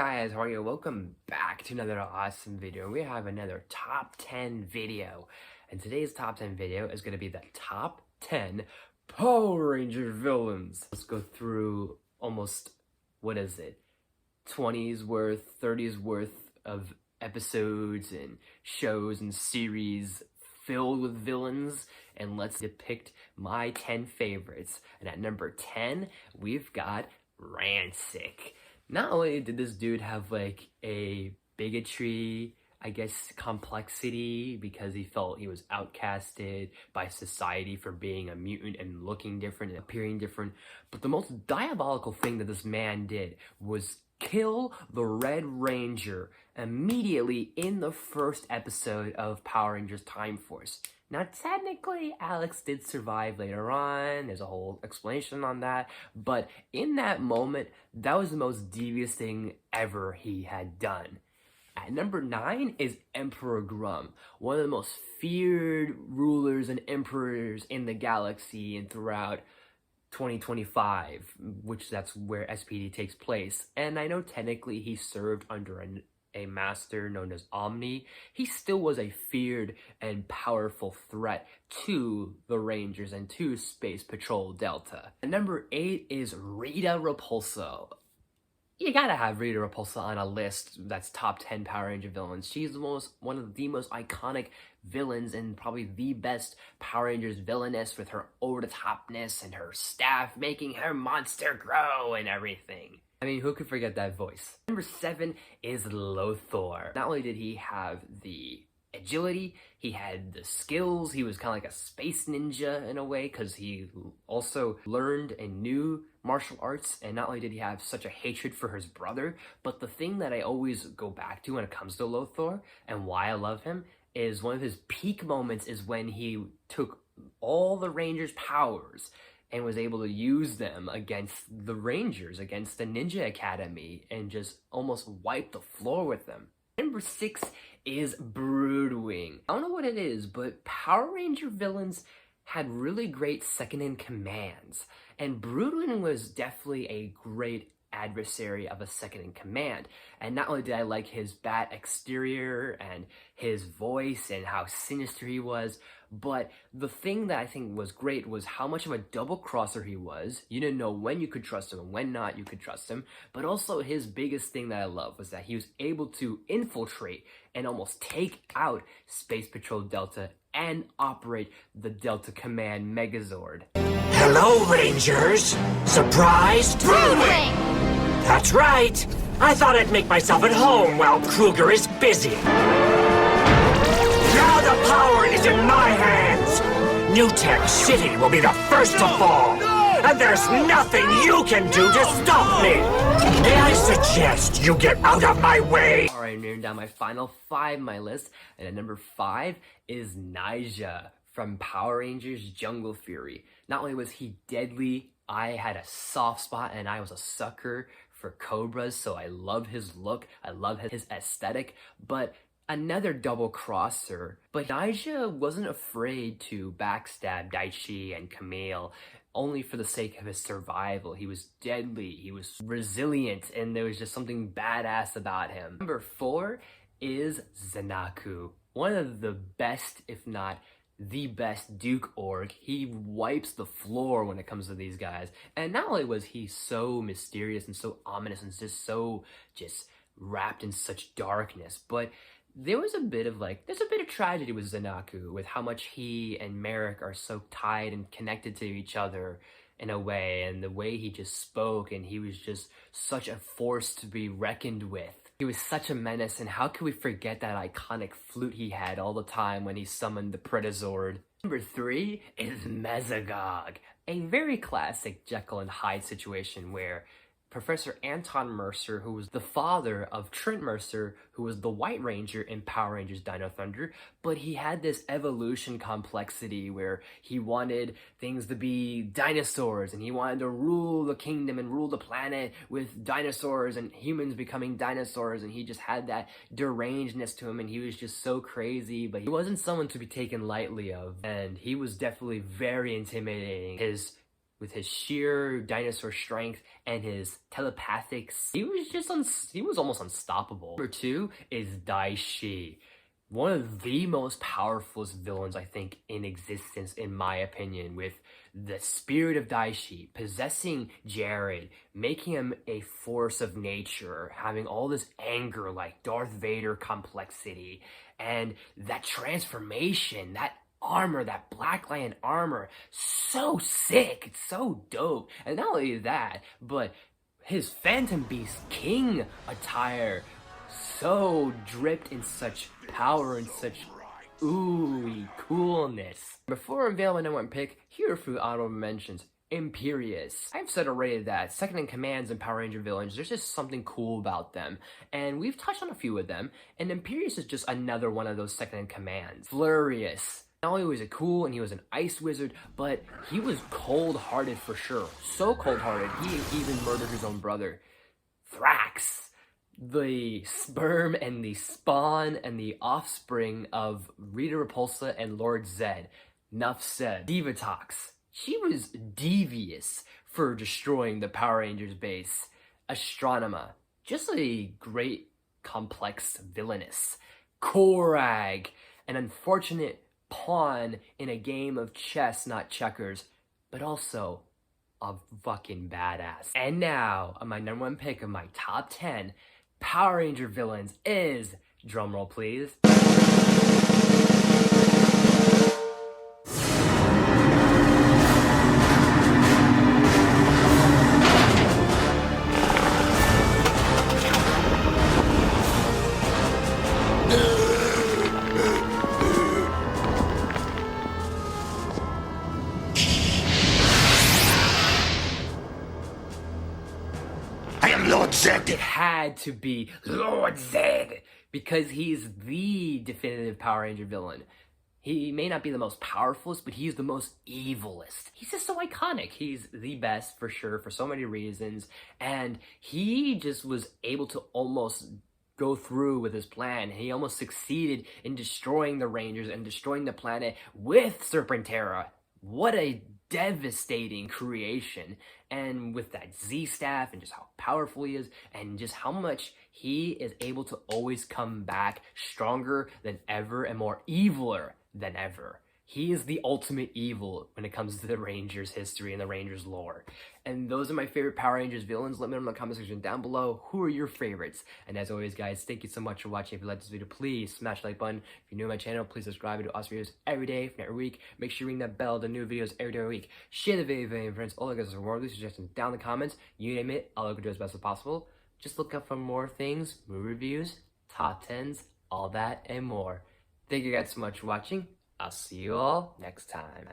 guys, how are you? Welcome back to another awesome video. We have another top 10 video. And today's top 10 video is going to be the top 10 Power Ranger villains. Let's go through almost, 20s worth, 30s worth of episodes and shows and series filled with villains, and let's depict my 10 favorites. And at number 10, we've got Ransik. Not only did this dude have like a bigotry, I guess, complexity because he felt he was outcasted by society for being a mutant and looking different and appearing different, but the most diabolical thing that this man did was kill the Red Ranger immediately in the first episode of Power Rangers Time Force. Now, technically, Alex did survive later on. There's a whole explanation on that. But in that moment, that was the most devious thing ever he had done. At number 9 is Emperor Grum, one of the most feared rulers and emperors in the galaxy and throughout 2025, which that's where SPD takes place. And I know technically he served under a master known as Omni. He still was a feared and powerful threat to the Rangers and to Space Patrol Delta. And number 8 is ritarepulsa. You gotta have ritarepulsa on a list that's top 10 Power Ranger villains. She's one of the most iconic villains and probably the best Power Rangers villainess, with her over-the-topness and her staff making her monster grow and everything. I mean, who could forget that voice? Number 7 is Lothar. Not only did he have the agility, he had the skills. He was kind of like a space ninja in a way, because he also learned and knew martial arts. And not only did he have such a hatred for his brother, but the thing that I always go back to when it comes to Lothar and why I love him is one of his peak moments is when he took all the Rangers' powers and was able to use them against the Rangers, against the Ninja Academy, and just almost wipe the floor with them. Number 6 is Broodwing. I don't know what it is, but Power Ranger villains had really great second-in-commands, and Broodwing was definitely a great adversary of a second-in-command. And not only did I like his bat exterior and his voice and how sinister he was, but the thing that I think was great was how much of a double-crosser he was. You didn't know when you could trust him and when not you could trust him. But also his biggest thing that I love was that he was able to infiltrate and almost take out Space Patrol Delta and operate the Delta Command Megazord. Hello, Rangers! Surprised? Broodwing! That's right! I thought I'd make myself at home while Kruger is busy. Now the power is in my hands! New Tech City will be the first to fall! And there's nothing you can do to stop me! May I suggest you get out of my way? Alright, I'm narrowing down my final 5 on my list, and at number 5 is Nyjah from Power Rangers Jungle Fury. Not only was he deadly, I had a soft spot and I was a sucker for cobras, so I love his look, I love his aesthetic, but another double crosser. But Nyjah wasn't afraid to backstab Daichi and Camille only for the sake of his survival. He was deadly, he was resilient, and there was just something badass about him. Number 4 is Zanaku. One of the best, if not the best Duke Org. He wipes the floor when it comes to these guys. And not only was he so mysterious and so ominous and just wrapped in such darkness, but there's a bit of tragedy with Zanaku, with how much he and Merrick are so tied and connected to each other in a way, and the way he just spoke, and he was just such a force to be reckoned with. He was such a menace, and how could we forget that iconic flute he had all the time when he summoned the Pretazord? Number 3 is Mesogog, a very classic Jekyll and Hyde situation where Professor Anton Mercer, who was the father of Trent Mercer, who was the White Ranger in Power Rangers Dino Thunder, but he had this evolution complexity where he wanted things to be dinosaurs, and he wanted to rule the kingdom and rule the planet with dinosaurs and humans becoming dinosaurs, and he just had that derangedness to him, and he was just so crazy, but he wasn't someone to be taken lightly of, and he was definitely very intimidating. His with his sheer dinosaur strength and his telepathic, he was almost unstoppable. Number 2 is Daishi, one of the most powerful villains I think in existence, in my opinion, with the spirit of Daishi possessing Jared, making him a force of nature, having all this anger like Darth Vader complexity, and that transformation, that armor, that Black Lion armor, so sick, it's so dope. And not only that, but his Phantom Beast King attire, so dripped in such power and such ooey coolness. Before I unveil my number 1 pick, here are a few honorable mentions. Imperious. I've said already that second in commands and Power Ranger villains, there's just something cool about them. And we've touched on a few of them, and Imperious is just another one of those second in commands. Flurious. Not only was he cool and he was an ice wizard, but he was cold-hearted for sure. So cold-hearted, he even murdered his own brother. Thrax. The sperm and the spawn and the offspring of ritarepulsa and Lord Zed. Nuff said. Divatox. She was devious for destroying the Power Rangers base. Astronema. Just a great, complex villainess. Koragg. An unfortunate pawn in a game of chess, not checkers, but also a fucking badass. And now, my number 1 pick of my top 10 Power Ranger villains is, drumroll please, Lord Zed. it had to be Lord Zed, because he's the definitive Power Ranger villain. He may not be the most powerful, but he's the most evilest. He's just so iconic. He's the best for sure for so many reasons, and he just was able to almost go through with his plan. He almost succeeded in destroying the Rangers and destroying the planet with Serpentera. What a devastating creation. And with that Z-Staff and just how powerful he is and just how much he is able to always come back stronger than ever and more eviler than ever. He is the ultimate evil when it comes to the Rangers history and the Rangers lore. And those are my favorite Power Rangers villains. Let me know in the comment section down below. Who are your favorites? And as always, guys, thank you so much for watching. If you like this video, please smash the like button. If you're new to my channel, please subscribe. I do awesome videos every day, from every week. Make sure you ring that bell, the new videos every day, every week. Share the video with your friends. All I guys are more of these suggestions down in the comments. You name it, I'll do as best as possible. Just look up for more things, movie reviews, top 10s, all that and more. Thank you guys so much for watching. I'll see you all next time.